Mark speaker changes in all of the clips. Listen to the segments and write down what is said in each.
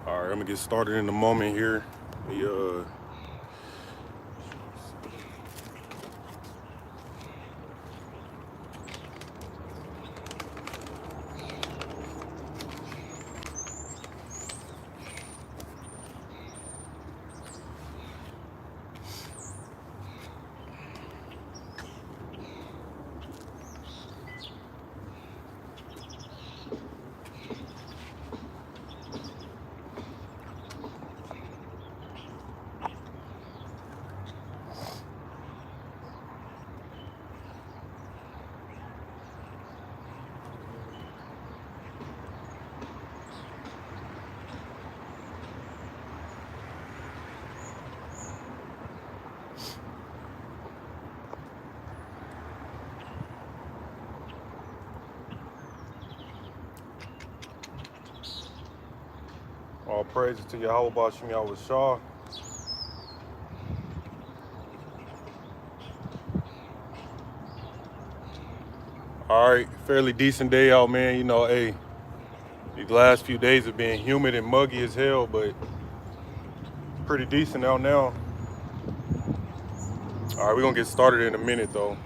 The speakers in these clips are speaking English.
Speaker 1: All right, I'm gonna get started in a moment here. We, all praises to Yahweh Bashim Yahweh Shah. All right, fairly decent day out, man. You know, hey, these last few days have been humid and muggy as hell, but pretty decent out now. All right, we're gonna get started in a minute though.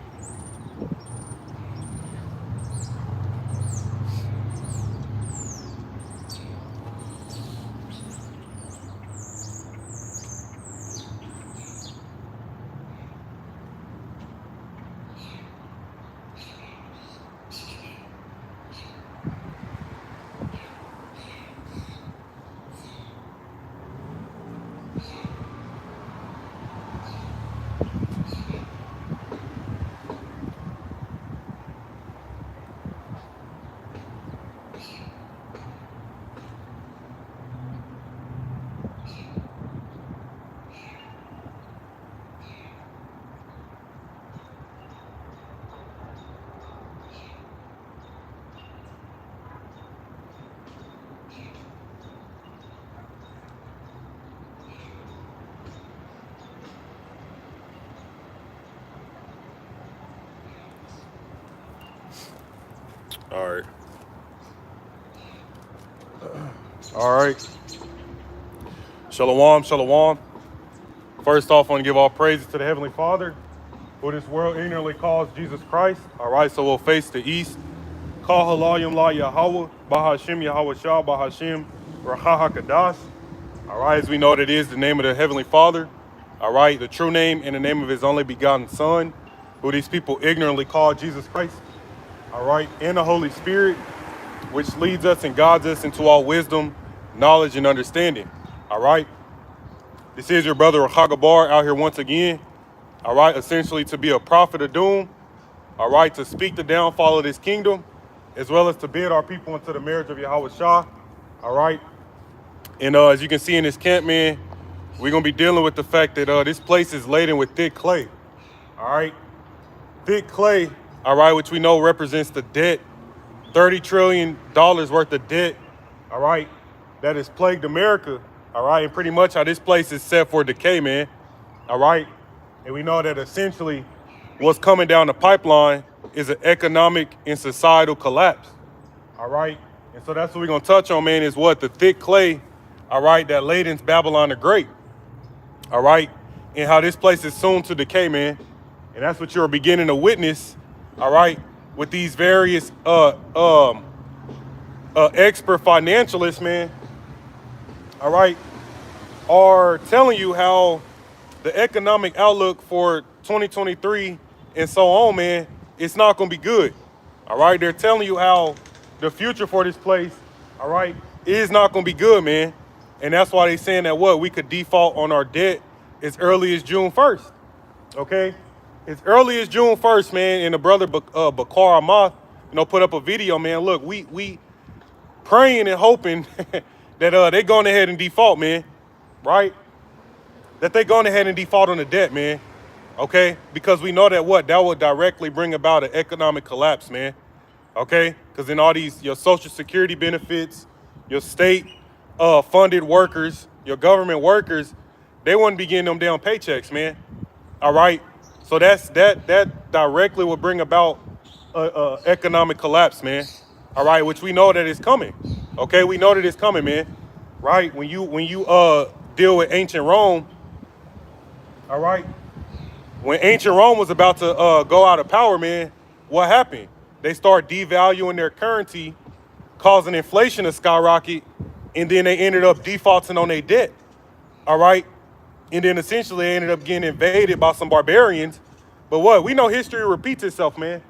Speaker 1: All right. All right. Shalom, shalom. First off, I want to give all praises to the Heavenly Father, who this world ignorantly calls Jesus Christ. All right, so we'll face the east. Call halayim la Yahweh, Bahashim Yahweh Shah, Bahashim Raha HaKadosh. All right, as we know, that is the name of the Heavenly Father. All right, the true name and the name of His only begotten Son, who these people ignorantly call Jesus Christ. All right, and the Holy Spirit, which leads us and guides us into all wisdom, knowledge, and understanding. All right, this is your brother Chagabar out here once again. All right, essentially to be a prophet of doom. All right, to speak the downfall of this kingdom, as well as to bid our people into the marriage of Yahweh Shah. All right, and as you can see in this camp, man, we're gonna be dealing with the fact that this place is laden with thick clay. All right, thick clay. All right, which we know represents the debt, $30 trillion worth of debt. All right, that has plagued America. All right, and pretty much how this place is set for decay, man. All right, and we know that essentially what's coming down the pipeline is an economic and societal collapse. All right, and so that's what we're gonna touch on, man, is what? The thick clay, all right, that ladens Babylon the Great. All right, and how this place is soon to decay, man. And that's what you're beginning to witness, all right, with these various expert financialists, man, all right, are telling you how the economic outlook for 2023 and so on, man, it's not gonna be good. All right, they're telling you how the future for this place, all right, is not gonna be good, man. And that's why they're saying that what? We could default on our debt as early as June 1st, okay? As early as June 1st, man, and the brother Bakar Amath, you know, put up a video, man. Look, we praying and hoping that they going ahead and default, man, right? That they going ahead and default on the debt, man, okay? Because we know that what? That will directly bring about an economic collapse, man, okay? Because in all these, your Social Security benefits, your state funded workers, your government workers, they wouldn't be getting them down paychecks, man, all right? So that directly will bring about economic collapse, man. All right, which we know that is coming. Okay, we know that it's coming, man. right? When you deal with ancient Rome, all right? When ancient Rome was about to go out of power, man, what happened? They start devaluing their currency, causing inflation to skyrocket, and then they ended up defaulting on their debt, all right? And then essentially they ended up getting invaded by some barbarians. But what? We know history repeats itself, man.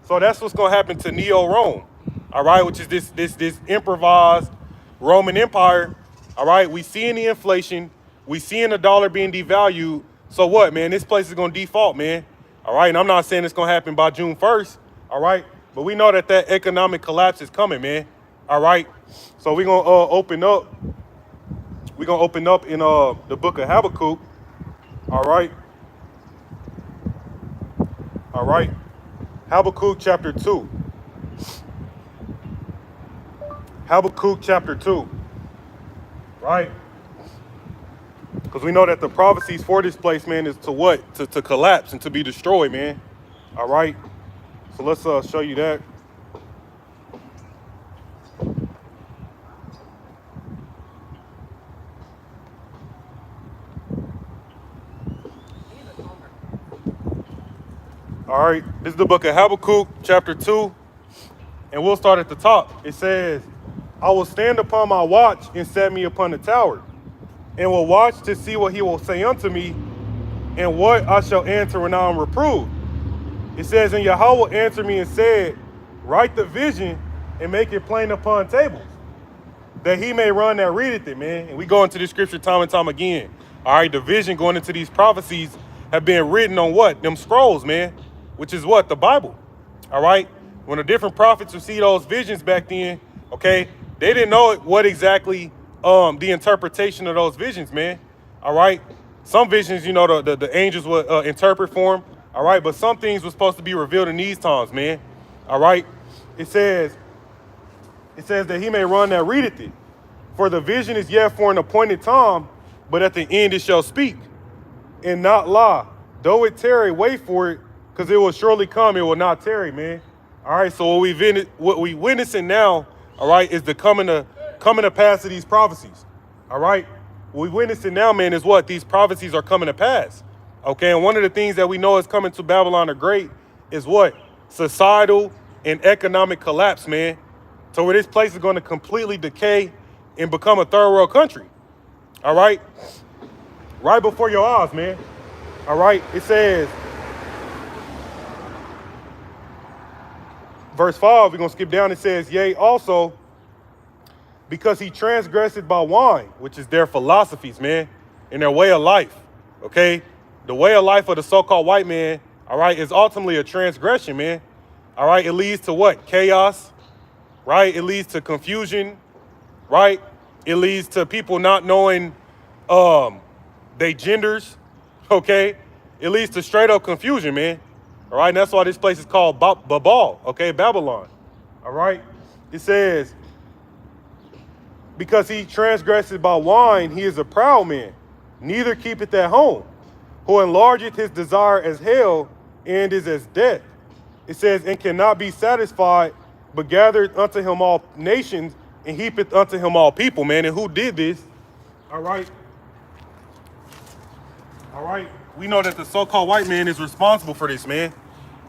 Speaker 1: So that's what's gonna happen to Neo-Rome, all right? Which is this improvised Roman Empire, all right? We seeing the inflation, we seeing the dollar being devalued. So what, man? This place is gonna default, man. All right, and I'm not saying it's gonna happen by June 1st, all right? But we know that economic collapse is coming, man. All right. So we're gonna open up. We're gonna open up in the book of Habakkuk. All right. All right. Habakkuk chapter 2. Habakkuk chapter 2. Right? Because we know that the prophecies for this place, man, is to what? To collapse and to be destroyed, man. All right. So let's show you that. All right, this is the book of Habakkuk, chapter 2, and we'll start at the top. It says, I will stand upon my watch and set me upon the tower, and will watch to see what he will say unto me, and what I shall answer when I am reproved. It says, and Yahweh answered me and said, write the vision and make it plain upon tables, that he may run that readeth it, man. And we go into this scripture time and time again. All right, the vision going into these prophecies have been written on what? Them scrolls, man. Which is what? The Bible. All right? When the different prophets would see those visions back then, okay, they didn't know what exactly the interpretation of those visions, man. All right? Some visions, you know, the angels would interpret for them. All right? But some things were supposed to be revealed in these times, man. All right? It says that he may run that readeth it. For the vision is yet for an appointed time, but at the end it shall speak and not lie. Though it tarry, wait for it, because it will surely come, it will not tarry, man. All right, so what we witnessing now, all right, is the coming to pass of these prophecies. All right, what we witnessing now, man, is what? These prophecies are coming to pass. Okay, and one of the things that we know is coming to Babylon the Great is what? Societal and economic collapse, man. So where this place is going to completely decay and become a third world country. All right, right before your eyes, man. All right, it says, verse 5, we're going to skip down. It says, yea, also, because he transgressed by wine, which is their philosophies, man, and their way of life, okay? The way of life of the so-called white man, all right, is ultimately a transgression, man. All right, it leads to what? Chaos, right? It leads to confusion, right? It leads to people not knowing their genders, okay? It leads to straight up confusion, man. All right, and that's why this place is called Babal, okay, Babylon. All right, it says, because he transgressed by wine, he is a proud man, neither keepeth at home, who enlargeth his desire as hell, and is as death. It says, and cannot be satisfied, but gathereth unto him all nations, and heapeth unto him all people, man. And who did this? All right. All right. We know that the so-called white man is responsible for this, man.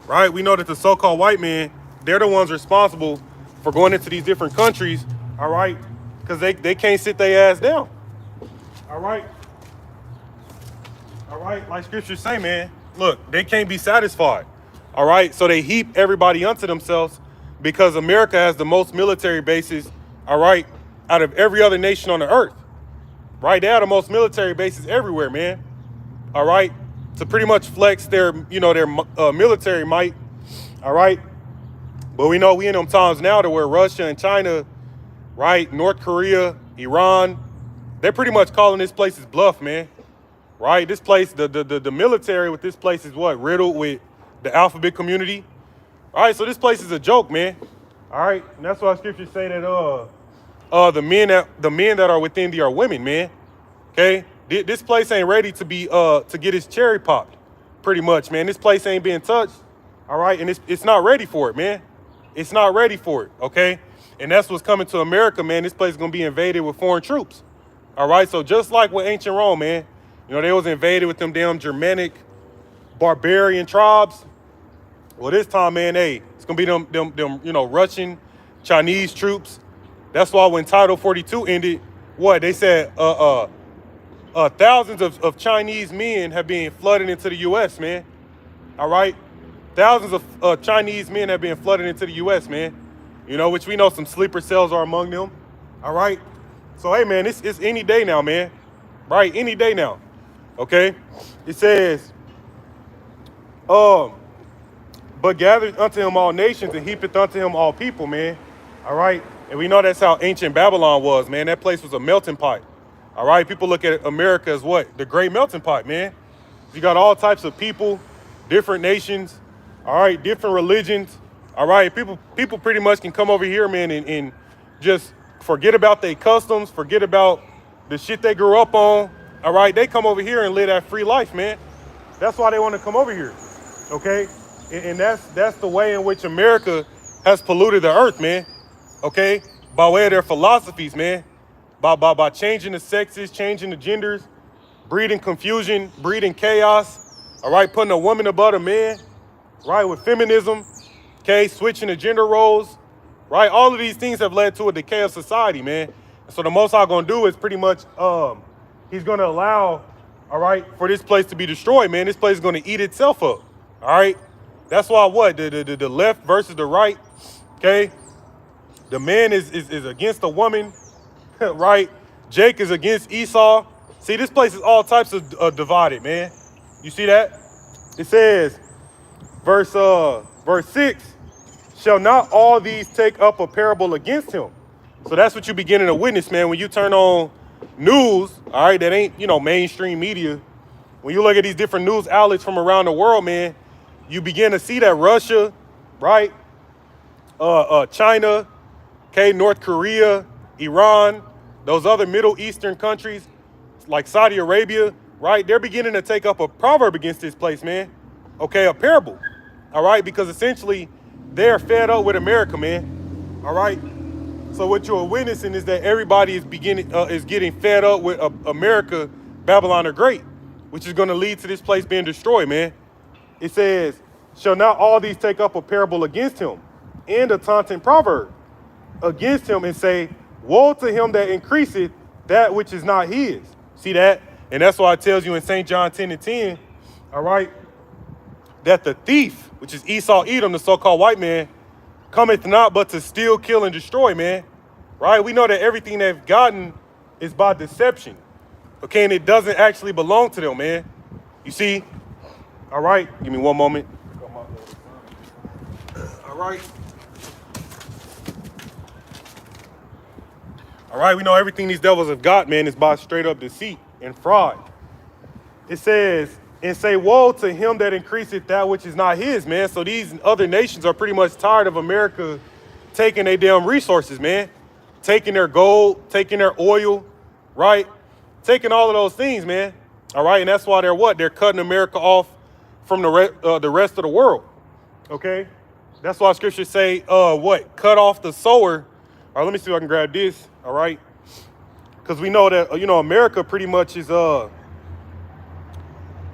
Speaker 1: Right? We know that the so-called white man, they're the ones responsible for going into these different countries, all right? Because they can't sit their ass down. All right? All right? Like scriptures say, man, look, they can't be satisfied. All right? So they heap everybody unto themselves because America has the most military bases, all right, out of every other nation on the earth. Right? They have the most military bases everywhere, man. All right, to pretty much flex their military might, all right? But we know we in them times now to where Russia and China, right, North Korea, Iran, they're pretty much calling this place bluff, man. Right? This place, the military with this place is what? Riddled with the alphabet community. All right, so this place is a joke, man. All right, and that's why scriptures say that the men that are within thee are women, man. Okay? This place ain't ready to be to get its cherry popped, pretty much, man. This place ain't being touched, all right, and it's not ready for it, man. It's not ready for it, okay? And that's what's coming to America, man. This place is gonna be invaded with foreign troops, All right, so just like with ancient Rome, man, you know, they was invaded with them damn Germanic barbarian tribes. Well, this time, man, hey, it's gonna be them, you know, Russian, Chinese troops. That's why when Title 42 ended, what they said, thousands of Chinese men have been flooded into the U.S., man. All right, thousands of Chinese men have been flooded into the U.S., man. You know, which we know some sleeper cells are among them. All right, so hey, man, it's any day now, man. Right, any day now. Okay, it says, but gathered unto him all nations and heapeth unto him all people, man. All right, and we know that's how ancient Babylon was, man. That place was a melting pot. All right, people look at America as what? The great melting pot, man. You got all types of people, different nations, all right, different religions. All right, people pretty much can come over here, man, and just forget about their customs, forget about the shit they grew up on. All right, they come over here and live that free life, man. That's why they want to come over here, okay? And that's the way in which America has polluted the earth, man, okay? By way of their philosophies, man. By changing the sexes, changing the genders, breeding confusion, breeding chaos, all right? Putting a woman above a man, right, with feminism, okay? Switching the gender roles, right? All of these things have led to a decay of society, man. And so the Most High gonna do is pretty much, he's gonna allow, all right, for this place to be destroyed, man. This place is gonna eat itself up, all right? That's why what? The left versus the right, okay? The man is against the woman, right? Jake is against Esau. See, this place is all types of divided, man. You see that? It says, verse 6, shall not all these take up a parable against him? So that's what you beginning to witness, man. When you turn on news, all right, that ain't, you know, mainstream media. When you look at these different news outlets from around the world, man, you begin to see that Russia, right, China, okay, North Korea, Iran, those other Middle Eastern countries like Saudi Arabia, right, they're beginning to take up a proverb against this place, man, okay, a parable, all right, because essentially they're fed up with America, man, all right. So what you're witnessing is that everybody is getting fed up with America, Babylon the Great, which is going to lead to this place being destroyed, man. It says, shall not all these take up a parable against him, and a taunting proverb against him, and say, woe to him that increaseth that which is not his. See that? And that's why it tells you in St. John 10:10, all right, that the thief, which is Esau Edom, the so-called white man, cometh not but to steal, kill, and destroy, man. Right? We know that everything they've gotten is by deception. Okay, and it doesn't actually belong to them, man. You see? All right, give me one moment. All right. All right, we know everything these devils have got, man, is by straight up deceit and fraud. It says, and say, woe to him that increaseth that which is not his, man. So these other nations are pretty much tired of America taking their damn resources, man. Taking their gold, taking their oil, right? Taking all of those things, man. All right, and that's why they're what? They're cutting America off from the rest of the world, okay? That's why scriptures say, what? Cut off the sower. All right, let me see if I can grab this, all right? Because we know that, you know, America pretty much is,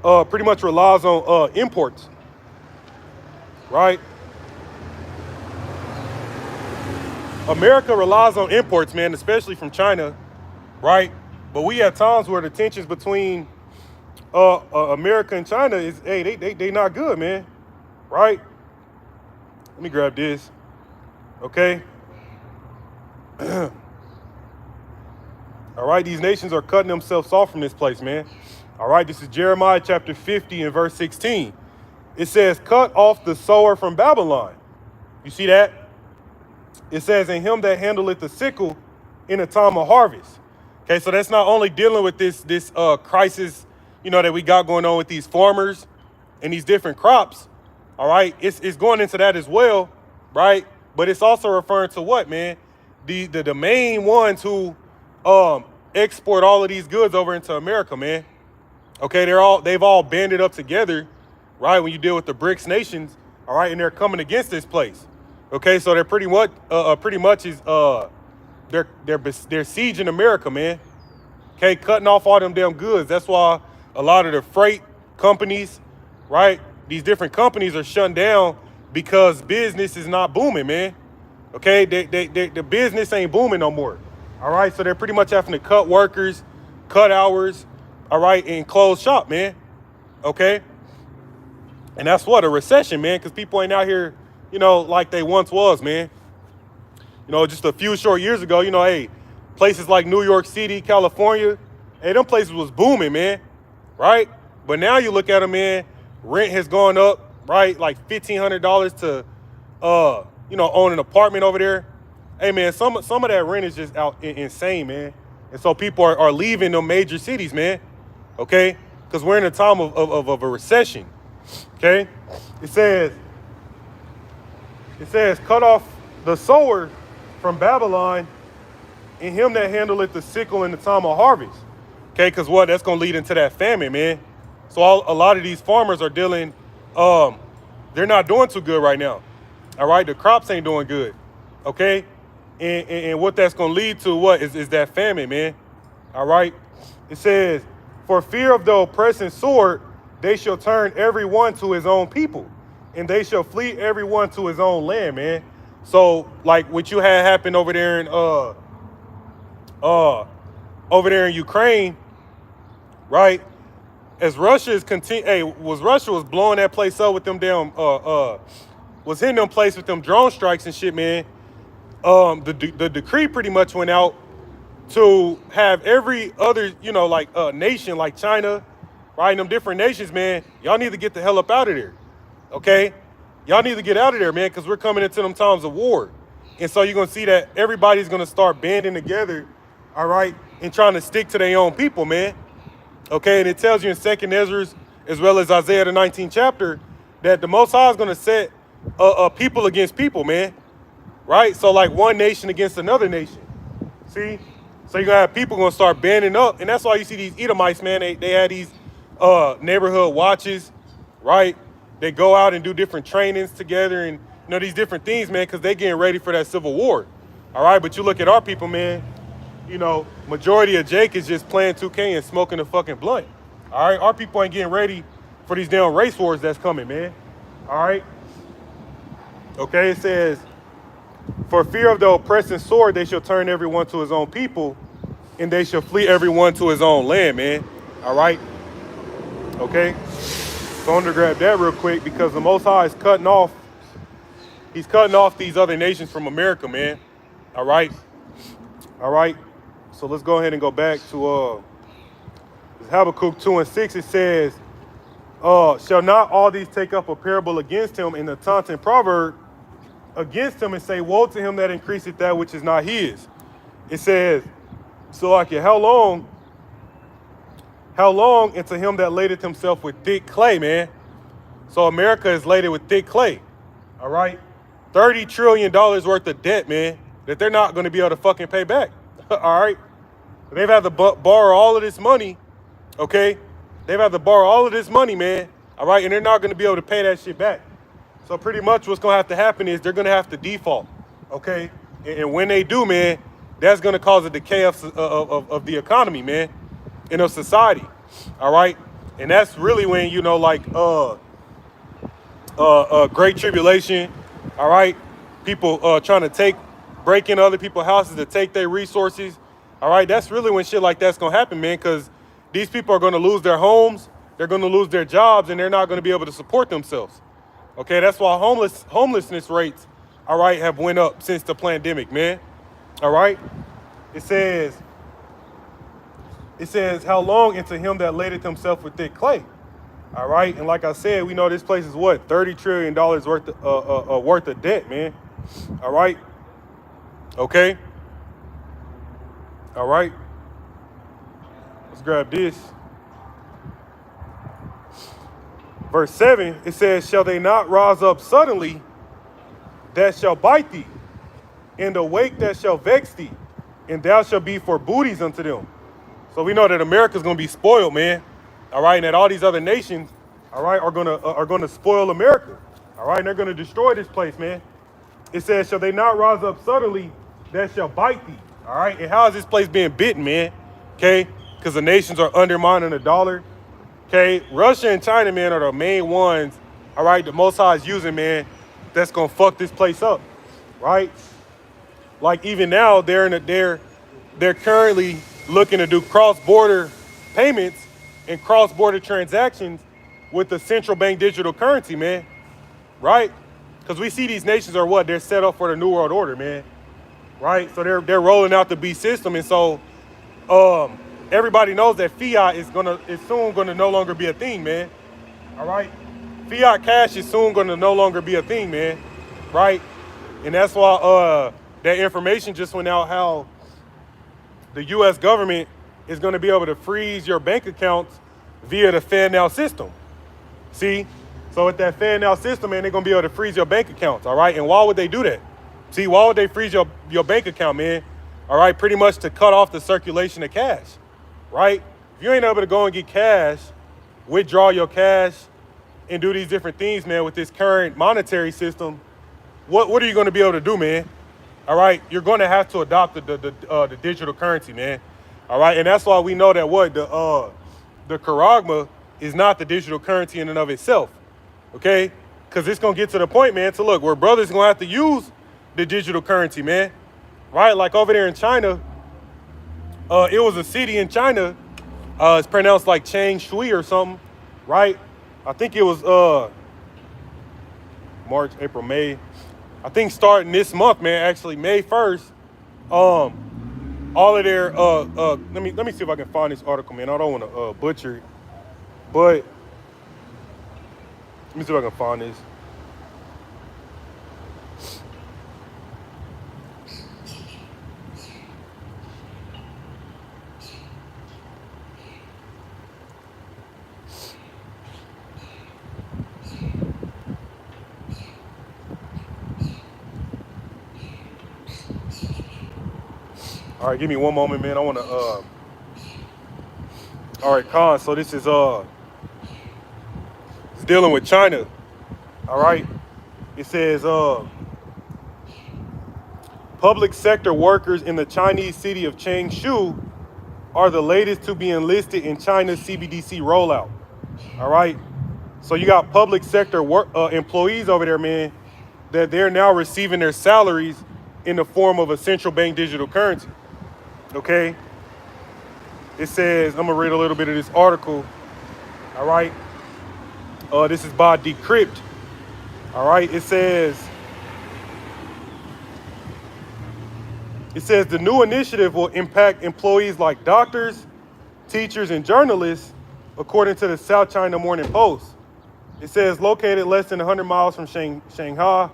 Speaker 1: pretty much relies on imports, right? America relies on imports, man, especially from China, right? But we have times where the tensions between America and China is, hey, they not good, man, right? Let me grab this, okay? All right, these nations are cutting themselves off from this place, man. All right, this is Jeremiah chapter 50 and verse 16. It says, cut off the sower from Babylon. You see that? It says, in him that handleth the sickle in a time of harvest. Okay, so that's not only dealing with this crisis, you know, that we got going on with these farmers and these different crops. All right, it's going into that as well, right? But it's also referring to what, man? The main ones who export all of these goods over into America, man. Okay, they've all banded up together, right? When you deal with the BRICS nations, all right, and they're coming against this place. Okay, so they're pretty much is they're sieging America, man. okay, cutting off all them damn goods. That's why a lot of the freight companies, right, these different companies are shutting down because business is not booming, man. Okay, the business ain't booming no more. All right, so they're pretty much having to cut workers, cut hours, all right, and close shop, man. Okay, and that's what, a recession, man, because people ain't out here, you know, like they once was, man. You know, just a few short years ago, you know, hey, places like New York City, California, hey, them places was booming, man, right? But now you look at them, man, rent has gone up, right? Like $1,500 to, you know, own an apartment over there. Hey, man, some of that rent is just insane, man. And so people are leaving them major cities, man, okay? Because we're in a time of a recession, okay? It says, cut off the sower from Babylon, and him that handleth the sickle in the time of harvest. Okay, because what? That's going to lead into that famine, man. So a lot of these farmers are dealing, they're not doing too good right now. All right, the crops ain't doing good. Okay, and what that's going to lead to, what is that famine, man. All right, it says, for fear of the oppressing sword, they shall turn every one to his own people, and they shall flee every one to his own land, man. So, like what you had happen over there in Ukraine, right? As Russia is Russia was blowing that place up with them damn was hitting them place with them drone strikes and shit, man. The decree pretty much went out to have every other, you know, like nation like China, right? And them different nations, man, y'all need to get the hell up out of there. Okay? Y'all need to get out of there, man, because we're coming into them times of war. And so you're going to see that everybody's going to start banding together, all right, and trying to stick to their own people, man. Okay, and it tells you in 2nd Ezra, as well as Isaiah the 19th chapter, that the Most High is going to set people against people, man. Right? So like one nation against another nation. See? So you're going to have people going to start banding up. And that's why you see these Edomites, man. They had these neighborhood watches, right? They go out and do different trainings together and, you know, these different things, man, because they getting ready for that civil war. All right, but you look at our people, man, you know, majority of Jake is just playing 2K and smoking a fucking blunt. All right, our people ain't getting ready for these damn race wars that's coming, man. All right. Okay, it says, for fear of the oppressing sword, they shall turn everyone to his own people, and they shall flee everyone to his own land, man. All right. Okay. So I'm gonna grab that real quick because the Most High is cutting off. He's cutting off these other nations from America, man. All right. All right. So let's go ahead and go back to Habakkuk 2:6. It says, shall not all these take up a parable against him in the taunting proverb against him and say, woe to him that increaseth that which is not his. It says, so like how long into him that ladeth himself with thick clay, man. So America is laden with thick clay. All right. $30 trillion worth of debt, man, that they're not going to be able to fucking pay back. All right. They've had to borrow all of this money. Okay. They've had to borrow all of this money, man. All right. And they're not going to be able to pay that shit back. So pretty much what's going to have to happen is they're going to have to default. Okay. And when they do, man, that's going to cause a decay of the economy, man, and of society. All right. And that's really when, you know, like great tribulation. All right. People trying to break into other people's houses to take their resources. All right. That's really when shit like that's going to happen, man, because these people are going to lose their homes. They're going to lose their jobs, and they're not going to be able to support themselves. Okay. That's why homelessness rates, all right, have went up since the pandemic, man. All right. It says, how long into him that ladeth himself with thick clay. All right. And like I said, we know this place is what? $30 trillion worth of debt, man. All right. Okay. All right. Let's grab this. Verse 7, it says, shall they not rise up suddenly that shall bite thee, and awake that shall vex thee, and thou shalt be for booties unto them. So we know that America's going to be spoiled, man. All right. And that all these other nations, all right, are going to spoil America. All right. And they're going to destroy this place, man. It says, shall they not rise up suddenly that shall bite thee? All right. And how is this place being bitten, man? Okay. because the nations are undermining the dollar. Okay, Russia and China, man, are the main ones, all right, the Most High is using, man, that's gonna fuck this place up, right? Like even now, they're currently looking to do cross-border payments and cross-border transactions with the central bank digital currency, man, right? Because we see these nations are what? They're set up for the New World Order, man, right? So they're rolling out the beast system, and so everybody knows that fiat is soon gonna no longer be a thing, man. All right, fiat cash is soon gonna no longer be a thing, man, right? And that's why that information just went out how the U.S. government is gonna be able to freeze your bank accounts via the FedNow system. See, so with that FedNow system, man, they're gonna be able to freeze your bank accounts. All right, and why would they do that? See, why would they freeze your bank account, man? All right, pretty much to cut off the circulation of cash, right? If you ain't able to go and get cash, withdraw your cash, and do these different things, man, with this current monetary system, what are you going to be able to do, man? All right, you're going to have to adopt the digital currency, man. All right, and that's why we know that the charagma is not the digital currency in and of itself, okay? Because it's going to get to the point, man, to look, where brothers going to have to use the digital currency, man. Right, like over there in China, it was a city in China. It's pronounced like Chang Shui or something, right? I think it was March, April, May. I think starting this month, man. Actually, May 1st. All of their let me see if I can find this article, man. I don't want to butcher it, but let me see if I can find this. All right, give me one moment, man. I want to, all right, Khan, so this is, it's dealing with China, all right? It says, public sector workers in the Chinese city of Changshu are the latest to be enlisted in China's CBDC rollout, all right? So you got public sector employees over there, man, that they're now receiving their salaries in the form of a central bank digital currency. Okay, it says, I'm gonna read a little bit of this article. All right, this is by Decrypt. All right, it says the new initiative will impact employees like doctors, teachers, and journalists, according to the South China Morning Post. It says located less than 100 miles from Shanghai,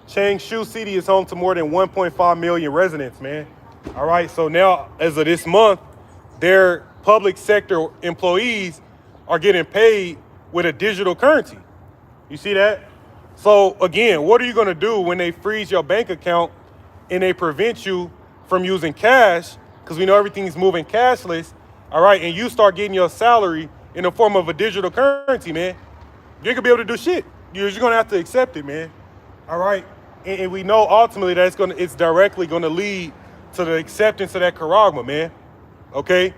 Speaker 1: Changshu City is home to more than 1.5 million residents, man. All right, so now as of this month, their public sector employees are getting paid with a digital currency. You see that? So again, what are you going to do when they freeze your bank account and they prevent you from using cash? Because we know everything's moving cashless. All right, and you start getting your salary in the form of a digital currency, man. You ain't gonna be able to do shit. You're just gonna have to accept it, man. All right, and we know ultimately that it's directly gonna lead to the acceptance of that charagma, man. Okay,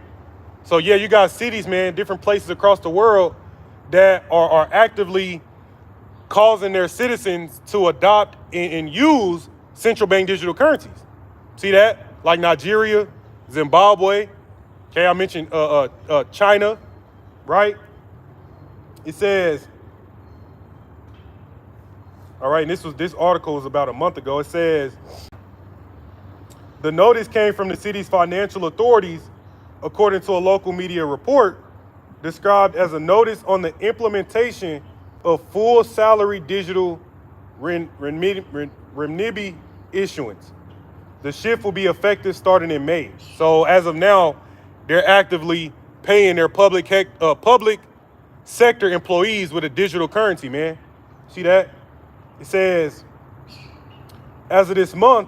Speaker 1: so yeah, you got cities, man, different places across the world that are actively causing their citizens to adopt and use central bank digital currencies. See that? Like Nigeria, Zimbabwe. Okay, I mentioned China, right? It says, all right, and this article was about a month ago. It says, the notice came from the city's financial authorities, according to a local media report, described as a notice on the implementation of full salary digital renminbi issuance. The shift will be effective starting in May. So as of now, they're actively paying their public sector employees with a digital currency, man. See that? It says, as of this month,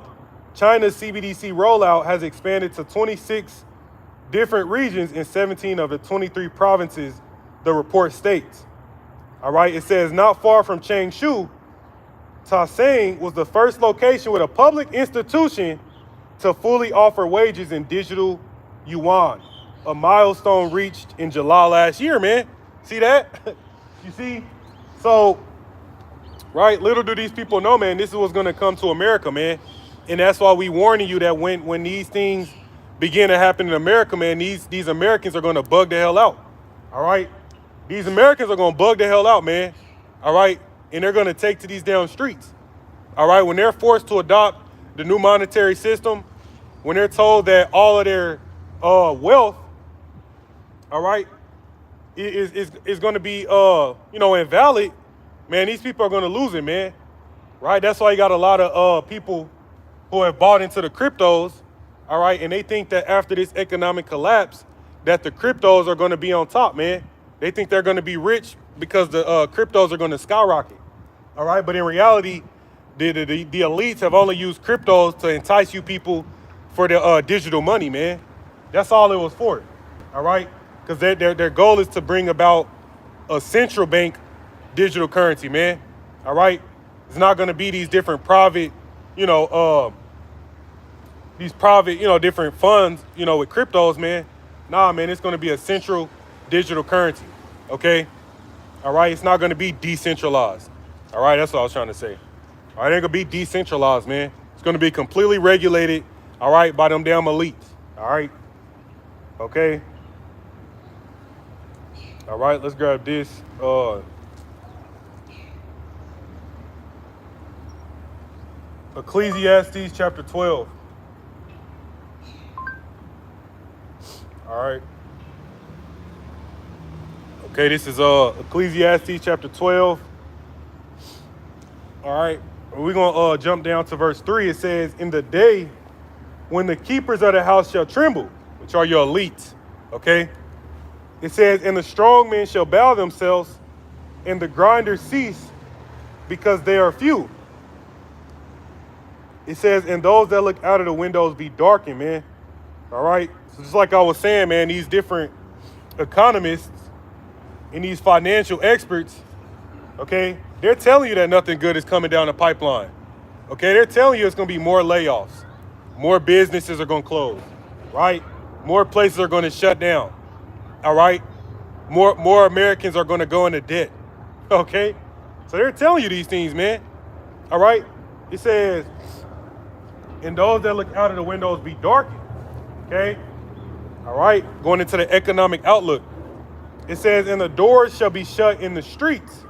Speaker 1: China's CBDC rollout has expanded to 26 different regions in 17 of the 23 provinces, the report states. All right, it says not far from Changshu, Taiseng was the first location with a public institution to fully offer wages in digital yuan. a milestone reached in July last year, man. See that? You see? So, right, little do these people know, man, this is what's going to come to America, man. And that's why we warning you that when these things begin to happen in America, man, these Americans are going to bug the hell out. All right? These Americans are going to bug the hell out, man. All right? And they're going to take to these damn streets. All right? When they're forced to adopt the new monetary system, when they're told that all of their wealth, all right, is going to be, invalid, man, these people are going to lose it, man. Right? That's why you got a lot of people who have bought into the cryptos, all right, and they think that after this economic collapse, that the cryptos are going to be on top, man. They think they're going to be rich because the cryptos are going to skyrocket, all right? But in reality, the elites have only used cryptos to entice you people for the digital money, man. That's all it was for, all right? Because their goal is to bring about a central bank digital currency, man, all right? It's not going to be these different private, different funds, with cryptos, man. Nah, man, it's going to be a central digital currency, okay? All right, it's not going to be decentralized. All right, that's what I was trying to say. All right, it ain't going to be decentralized, man. It's going to be completely regulated, all right, by them damn elites, all right? Okay? All right, let's grab this. Ecclesiastes chapter 12. All right. Okay, this is Ecclesiastes chapter 12. All right. We're going to jump down to verse 3. It says, in the day when the keepers of the house shall tremble, which are your elites, okay? It says, and the strong men shall bow themselves, and the grinders cease, because they are few. It says, and those that look out of the windows be darkened, man. All right? So just like I was saying, man, these different economists and these financial experts, okay, they're telling you that nothing good is coming down the pipeline. Okay, they're telling you it's going to be more layoffs. More businesses are going to close, right? More places are going to shut down, all right? More Americans are going to go into debt, okay? So they're telling you these things, man, all right? It says, and those that look out of the windows be darkened, okay? All right, going into the economic outlook. It says, and the doors shall be shut in the streets.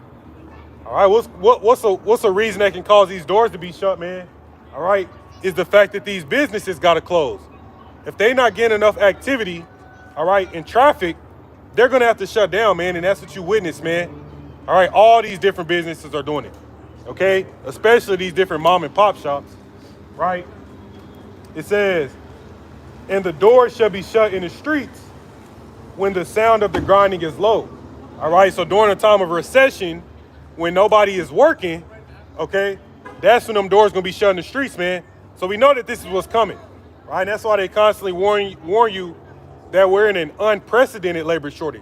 Speaker 1: All right, what's a reason that can cause these doors to be shut, man? All right, is the fact that these businesses got to close. If they not getting enough activity, all right, in traffic, they're going to have to shut down, man, and that's what you witness, man. All right, all these different businesses are doing it, okay? Especially these different mom and pop shops, right? It says, and the doors shall be shut in the streets when the sound of the grinding is low. All right, so during a time of recession, when nobody is working, okay, that's when them doors going to be shut in the streets, man. So we know that this is what's coming, right? And that's why they constantly warn you that we're in an unprecedented labor shortage,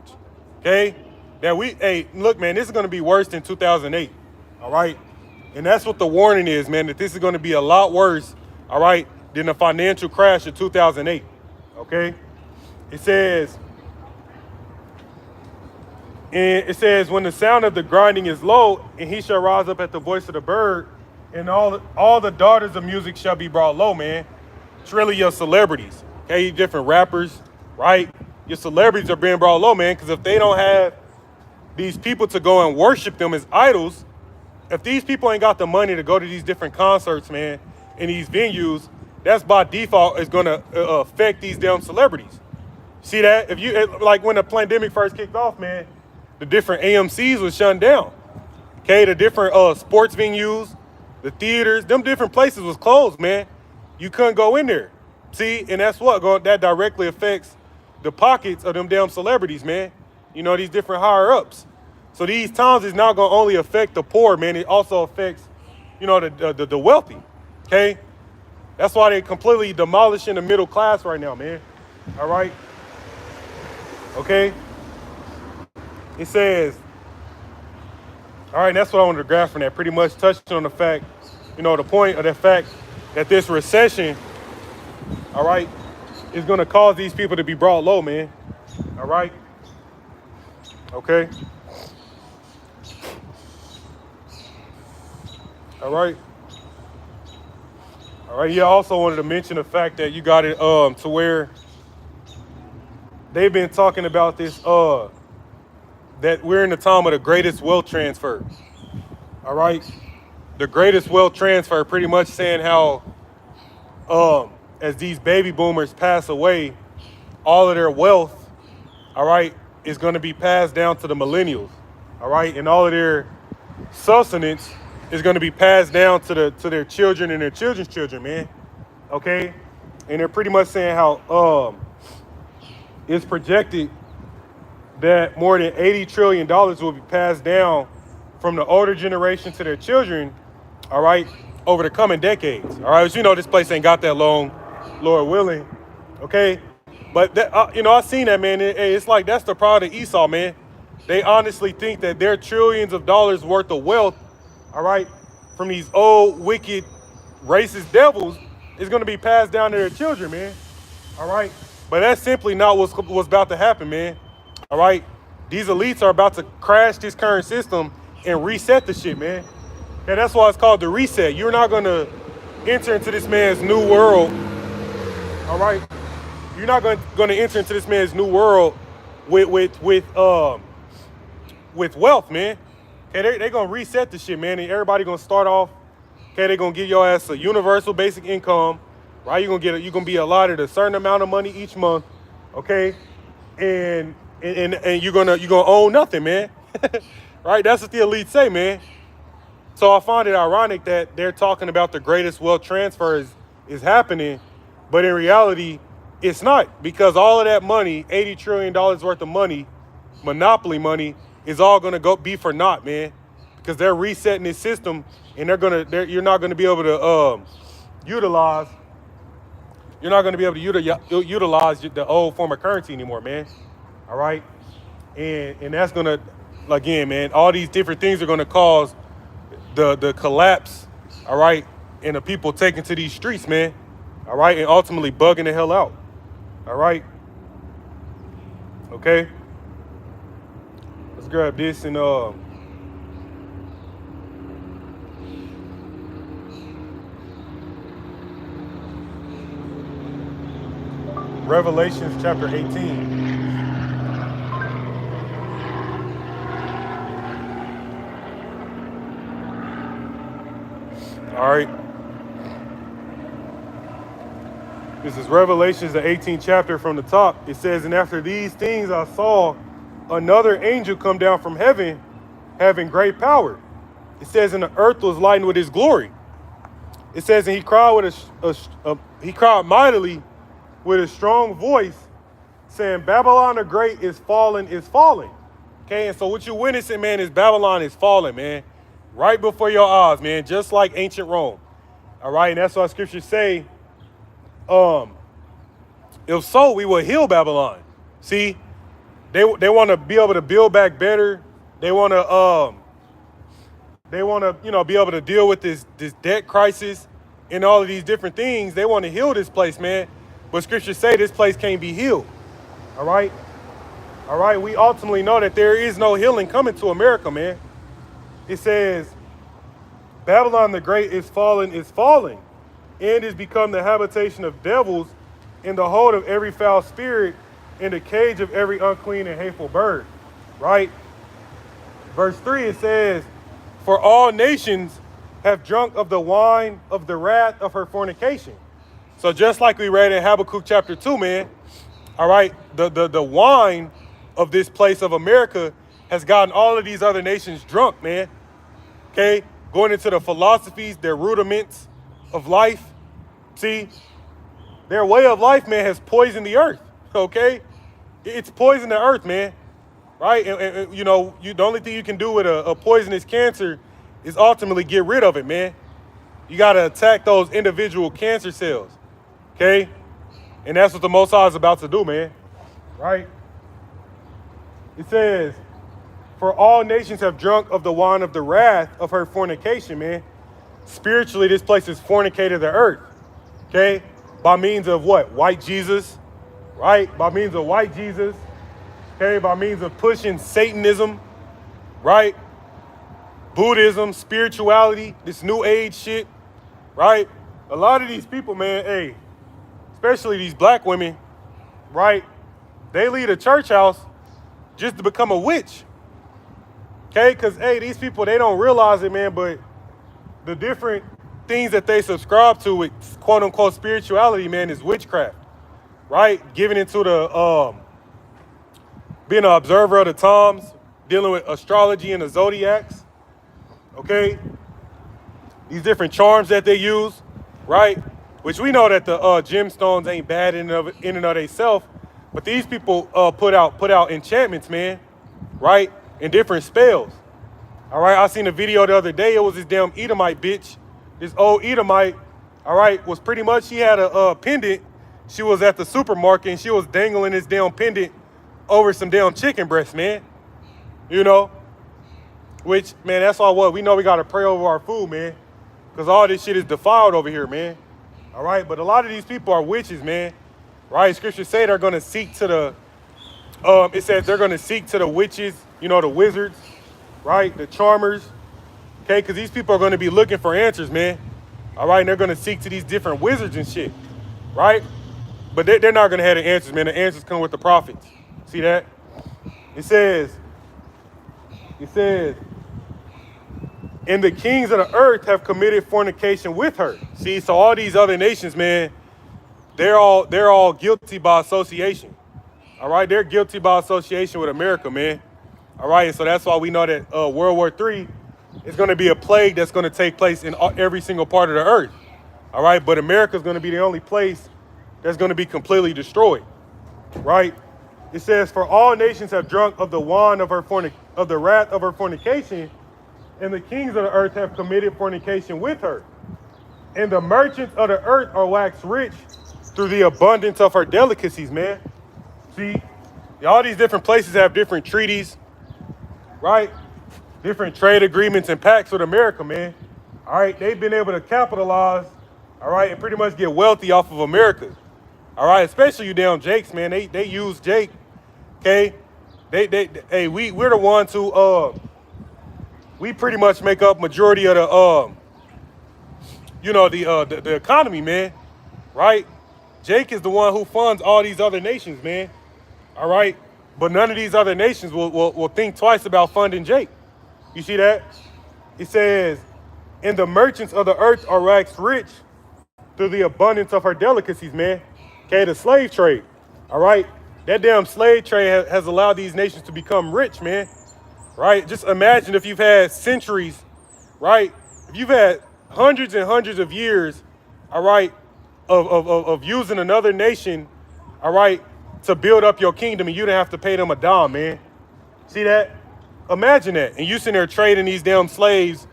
Speaker 1: okay? Look, man, this is going to be worse than 2008, all right? And that's what the warning is, man, that this is going to be a lot worse, all right, than the financial crash of 2008, okay? It says, when the sound of the grinding is low, and he shall rise up at the voice of the bird, and all the daughters of music shall be brought low, man. It's really your celebrities, okay? Different rappers, right? Your celebrities are being brought low, man, because if they don't have these people to go and worship them as idols, if these people ain't got the money to go to these different concerts, man, in these venues, that's by default is going to affect these damn celebrities. See that? Like when the pandemic first kicked off, man, the different AMCs was shut down. Okay, the different sports venues, the theaters, them different places was closed, man. You couldn't go in there. See, and that's that directly affects the pockets of them damn celebrities, man. You know, these different higher ups. So these times is not gonna only affect the poor, man. It also affects, the wealthy. Okay, that's why they completely demolishing the middle class right now, man. All right. Okay. It says, all right, that's what I wanted to graph from that. Pretty much touching on the fact, the point of the fact that this recession, all right, is going to cause these people to be brought low, man. All right? Okay? All right? All right, he also wanted to mention the fact that you got it to where they've been talking about this, that we're in the time of the greatest wealth transfer. All right? The greatest wealth transfer, pretty much saying how as these baby boomers pass away, all of their wealth, all right, is going to be passed down to the millennials. All right? And all of their sustenance is going to be passed down to their children and their children's children, man. Okay? And they're pretty much saying how it's projected that more than $80 trillion will be passed down from the older generation to their children, all right, over the coming decades. All right, as you know, this place ain't got that long, Lord willing, okay? But, that, you know, I seen that, man. It's like that's the pride of Esau, man. They honestly think that their trillions of dollars worth of wealth, all right, from these old, wicked, racist devils is going to be passed down to their children, man. All right? But that's simply not what's about to happen, man. All right? These elites are about to crash this current system and reset the shit, man. Okay, that's why it's called the reset. You're not going to enter into this man's new world, all right? You're not going to enter into this man's new world with wealth, man. Okay, they're going to reset the shit, man, and everybody going to start off, okay, they're going to give your ass a universal basic income, right? You're going to be allotted a certain amount of money each month, okay? And you're going to own nothing, man. Right? That's what the elites say, man. So I find it ironic that they're talking about the greatest wealth transfer is happening, but in reality, it's not, because all of that money, $80 trillion worth of money, monopoly money, is all going to be for naught, man, because they're resetting this system, and you're not going to be able to utilize the old form of currency anymore, man. All right, and that's going to, again, man, all these different things are going to cause the collapse, all right, and the people taking to these streets, man, all right, and ultimately bugging the hell out, all right, okay. Let's grab this and Revelations chapter 18. All right. This is Revelations, the 18th chapter from the top. It says, "And after these things I saw another angel come down from heaven, having great power." It says, "And the earth was lightened with his glory." It says, "And he cried he cried mightily with a strong voice, saying, Babylon the Great is fallen, is fallen." Okay, and so what you're witnessing, man, is Babylon is falling, man, right before your eyes, man, just like ancient Rome. All right, and that's why scriptures say, if so, we will heal Babylon. See, they want to be able to build back better. They want to be able to deal with this debt crisis and all of these different things. They want to heal this place, man. But scriptures say this place can't be healed. All right? All right, we ultimately know that there is no healing coming to America, man. It says, "Babylon the Great is fallen, and is become the habitation of devils, in the hold of every foul spirit, in the cage of every unclean and hateful bird." Right? Verse 3, it says, "For all nations have drunk of the wine of the wrath of her fornication." So just like we read in Habakkuk chapter 2, man, all right, the wine of this place of America has gotten all of these other nations drunk, man. Okay? Going into the philosophies, their rudiments of life. See, their way of life, man, has poisoned the earth. Okay? It's poisoned the earth, man. Right? And the only thing you can do with a poisonous cancer is ultimately get rid of it, man. You got to attack those individual cancer cells. Okay? And that's what the Most High is about to do, man. Right? It says, "For all nations have drunk of the wine of the wrath of her fornication," man. Spiritually, this place has fornicated the earth. Okay? By means of what? White Jesus, right? By means of white Jesus, okay? By means of pushing Satanism, right? Buddhism, spirituality, this new age shit, right? A lot of these people, man, hey, especially these black women, right? They leave a church house just to become a witch, okay? Because, hey, these people, they don't realize it, man, but the different things that they subscribe to with quote unquote spirituality, man, is witchcraft, right? Giving into the, being an observer of the times, dealing with astrology and the zodiacs, okay? These different charms that they use, right? Which we know that the gemstones ain't bad in and of themselves, but these people put out enchantments, man, right? And different spells. All right, I seen a video the other day. It was this damn Edomite bitch. This old Edomite, all right, was pretty much, she had a pendant. She was at the supermarket and she was dangling this damn pendant over some damn chicken breast, man. You know? Which, man, that's all what we know. We got to pray over our food, man. Because all this shit is defiled over here, man. All right, but a lot of these people are witches, man. Right? Scriptures say they're going to seek to the, it says they're going to seek to the witches, you know, the wizards, right? The charmers, okay? Because these people are going to be looking for answers, man. All right, and they're going to seek to these different wizards and shit, right? But they're not going to have the answers, man. The answers come with the prophets. See that? It says, and the kings of the earth have committed fornication with her. See, so all these other nations, man, they're all guilty by association. All right, they're guilty by association with America, man. All right, and so that's why we know that World War III is going to be a plague that's going to take place in every single part of the earth. All right, but America is going to be the only place that's going to be completely destroyed. Right? It says, "For all nations have drunk of the wine of the wrath of her fornication, and the kings of the earth have committed fornication with her. And the merchants of the earth are waxed rich through the abundance of her delicacies," man. See, all these different places have different treaties, right? Different trade agreements and pacts with America, man. All right, they've been able to capitalize, all right, and pretty much get wealthy off of America. All right, especially you damn Jakes, man. They use Jake, okay? Hey, we're the ones who we pretty much make up majority of the you know, the economy, man. Right? Jake is the one who funds all these other nations, man. All right? But none of these other nations will think twice about funding Jake. You see that? It says, "And the merchants of the earth are waxed rich through the abundance of her delicacies," man. Okay, the slave trade. All right? That damn slave trade has allowed these nations to become rich, man. Right? Just imagine if you've had centuries, right? If you've had hundreds and hundreds of years, all right, of using another nation, all right, to build up your kingdom, and you didn't have to pay them a dime, man. See that? Imagine that. And you sitting there trading these damn slaves,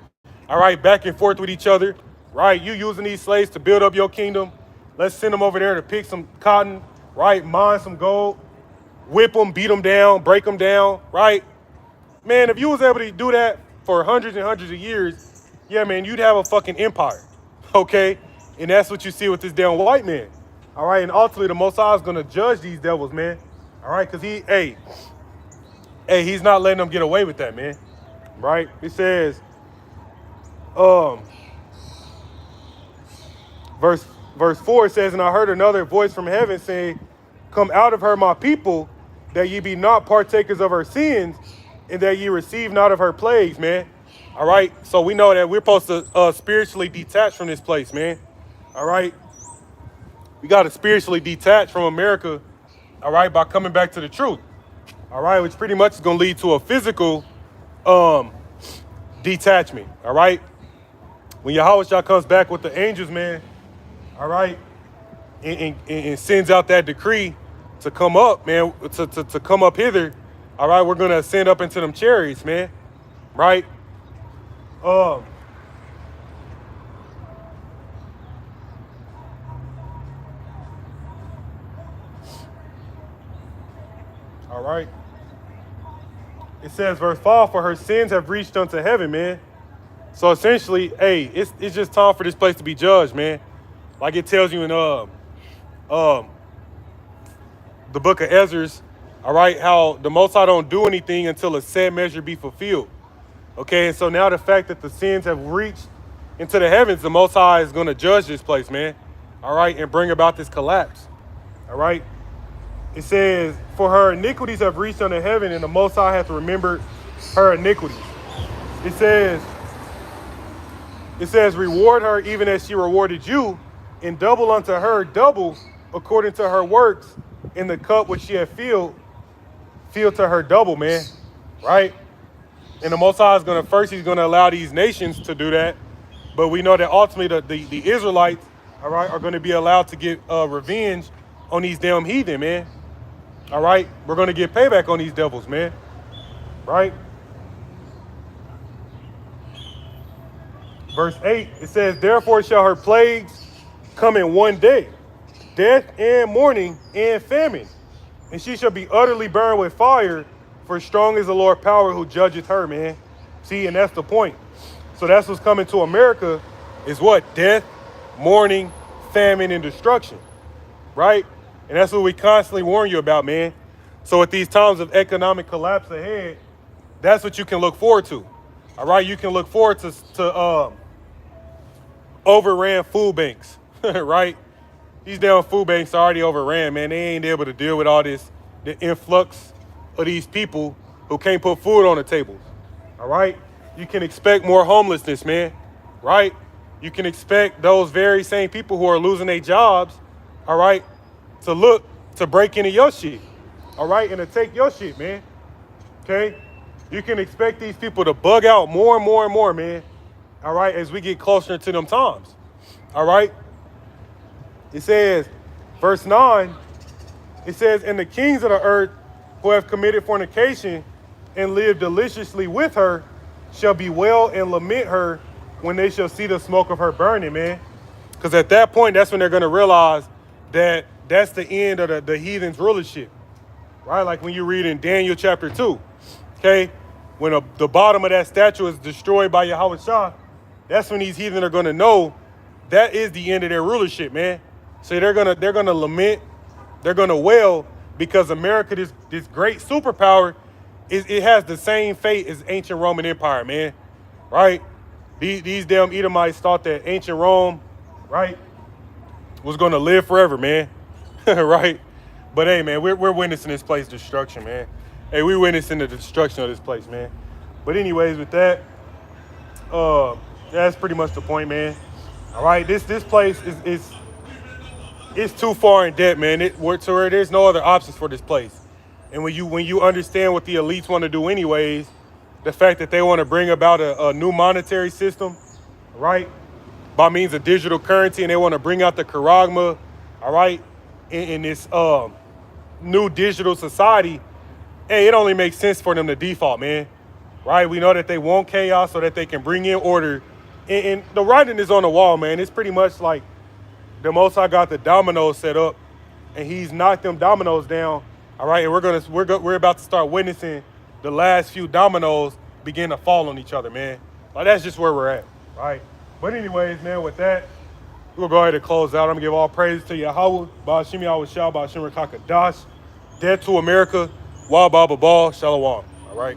Speaker 1: all right, back and forth with each other, right? You using these slaves to build up your kingdom. Let's send them over there to pick some cotton, right? Mine some gold, whip them, beat them down, break them down, right? Man, if you was able to do that for hundreds and hundreds of years, yeah, man, you'd have a fucking empire, okay? And that's what you see with this damn white man, all right? And ultimately, the Most High is going to judge these devils, man, all right? Because he's not letting them get away with that, man, right? It says, verse 4 says, "And I heard another voice from heaven saying, 'Come out of her, my people, that ye be not partakers of her sins, and that ye receive not of her plagues,'" man. All right, so we know that we're supposed to spiritually detach from this place, man. All right, we got to spiritually detach from America, all right, by coming back to the truth, all right, which pretty much is going to lead to a physical detachment, all right. When Yahweh comes back with the angels, man, all right, and sends out that decree to come up, man, to come up hither, all right, we're going to ascend up into them chariots, man, right? All right. It says, verse 5, "For her sins have reached unto heaven," man. So essentially, hey, it's just time for this place to be judged, man. Like it tells you in the book of Ezra, all right, how the Most High don't do anything until a set measure be fulfilled. Okay, and so now the fact that the sins have reached into the heavens, the Most High is going to judge this place, man. All right, and bring about this collapse. All right. It says, for her iniquities have reached unto heaven, and the Most High hath remembered her iniquities. It says, reward her even as she rewarded you, and double unto her double according to her works, in the cup which she had filled to her double, man. Right? And the Most High is going to, first he's going to allow these nations to do that. But we know that ultimately the Israelites, all right, are going to be allowed to get revenge on these damn heathen, man. All right? We're going to get payback on these devils, man. Right? Verse 8, it says, therefore shall her plagues come in one day, death and mourning and famine. And she shall be utterly burned with fire, for strong is the Lord power who judgeth her, man. See, and that's the point. So that's what's coming to America is what? Death, mourning, famine, and destruction. Right? And that's what we constantly warn you about, man. So at these times of economic collapse ahead, that's what you can look forward to. All right? You can look forward to overran food banks, right? These damn food banks are already overran, man. They ain't able to deal with all this, the influx of these people who can't put food on the tables. All right? You can expect more homelessness, man. Right? You can expect those very same people who are losing their jobs, all right, to look to break into your shit. All right? And to take your shit, man. Okay? You can expect these people to bug out more and more and more, man. All right? As we get closer to them times. All right? It says, verse 9, it says, and the kings of the earth who have committed fornication and lived deliciously with her shall bewail and lament her when they shall see the smoke of her burning, man. Because at that point, that's when they're going to realize that that's the end of the heathen's rulership. Right? Like when you read in Daniel chapter 2, okay? When the bottom of that statue is destroyed by Yahweh Shah, that's when these heathen are going to know that is the end of their rulership, man. So they're gonna lament, they're gonna wail, because America, this great superpower, it has the same fate as ancient Roman Empire, man. Right? These damn Edomites thought that ancient Rome, right, was gonna live forever, man. Right? But hey, man, we're witnessing this place destruction, man. Hey, we're witnessing the destruction of this place, man. But anyways, with that, that's pretty much the point, man. All right, this place is it's too far in debt, man. To where there's no other options for this place. And when you understand what the elites want to do anyways, the fact that they want to bring about a new monetary system, right, by means of digital currency, and they want to bring out the charagma, all right, in this new digital society, hey, it only makes sense for them to default, man. Right? We know that they want chaos so that they can bring in order. And the writing is on the wall, man. It's pretty much like the Most High got the dominoes set up, and he's knocked them dominoes down. All right, and we're about to start witnessing the last few dominoes begin to fall on each other, man. Like, that's just where we're at, right? But anyways, man, with that, we'll go ahead and close out. I'm gonna give all praise to Yahweh, Ba'ashim Yahweh Shah, Ba'ashim Rakakadash, dead to America, Wa Baba Ball, Shalom. All right.